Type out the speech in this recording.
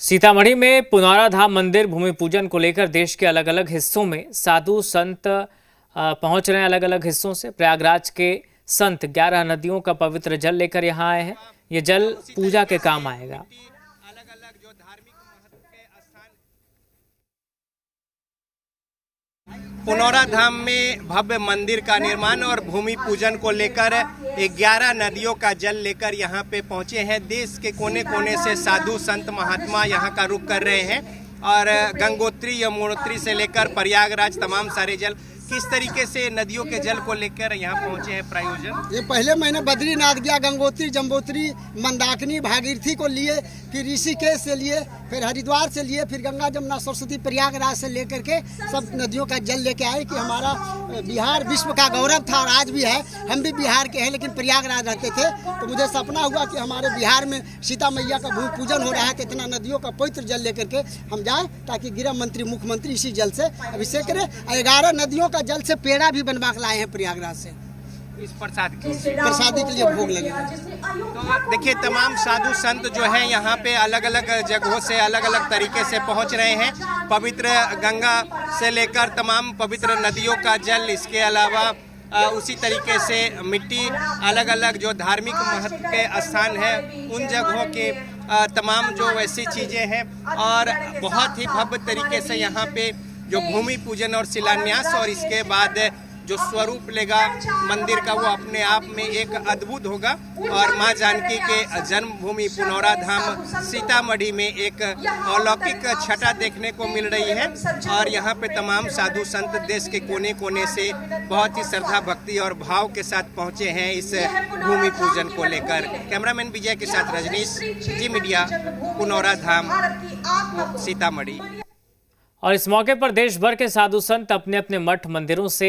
सीतामढ़ी में पुनौरा धाम मंदिर भूमि पूजन को लेकर देश के अलग अलग हिस्सों में साधु संत पहुंच रहे हैं। अलग अलग हिस्सों से प्रयागराज के संत 11 नदियों का पवित्र जल लेकर यहां आए हैं। ये जल पूजा के काम आएगा। पुनौरा धाम में भव्य मंदिर का निर्माण और भूमि पूजन को लेकर 11 नदियों का जल लेकर यहाँ पे पहुँचे हैं। देश के कोने कोने से साधु संत महात्मा यहाँ का रुख कर रहे हैं और गंगोत्री यमुनोत्री से लेकर प्रयागराज तमाम सारे जल किस तरीके से नदियों के जल को लेकर यहाँ पहुँचे हैं प्रायोजन। ये पहले महीने बद्रीनाथ गया, गंगोत्री जम्बोत्री मंदाकिनी भागीरथी को लिए, फिर ऋषिकेश से लिए, फिर हरिद्वार से लिए, फिर गंगा जमुना सरस्वती प्रयागराज से लेकर के सब नदियों का जल लेके आए कि हमारा बिहार विश्व का गौरव था और आज भी है। हम भी बिहार के हैं लेकिन प्रयागराज रहते थे, तो मुझे सपना हुआ कि हमारे बिहार में सीता मैया का भूमि पूजन हो रहा है तो इतना नदियों का पवित्र जल लेकर के हम जाएं ताकि गृह मंत्री मुख्यमंत्री इसी जल से अभिषेक करें। 11 नदियों का जल से पेड़ा भी बनवा के लाए हैं प्रयागराज से, इस प्रसादी के लिए भोग लगेगा। तो देखिए तमाम साधु संत जो हैं यहाँ पे अलग अलग जगहों से अलग अलग तरीके से पहुँच रहे हैं। पवित्र गंगा से लेकर तमाम पवित्र नदियों का जल, इसके अलावा उसी तरीके से मिट्टी, अलग अलग जो धार्मिक महत्व के स्थान हैं उन जगहों के तमाम जो वैसी चीज़ें हैं और बहुत ही भव्य तरीके से यहाँ पे जो भूमि पूजन और शिलान्यास और इसके बाद जो स्वरूप लेगा मंदिर का वो अपने आप में एक अद्भुत होगा। और मां जानकी के जन्मभूमि पुनौरा धाम सीतामढ़ी में एक अलौकिक छटा देखने को मिल रही है और यहाँ पे तमाम साधु संत देश के कोने कोने से बहुत ही श्रद्धा भक्ति और भाव के साथ पहुँचे हैं इस भूमि पूजन को लेकर। कैमरामैन विजय के साथ रजनीश, जी मीडिया, पुनौरा धाम, सीतामढ़ी। और इस मौके पर देश भर के साधु संत अपने अपने मठ मंदिरों से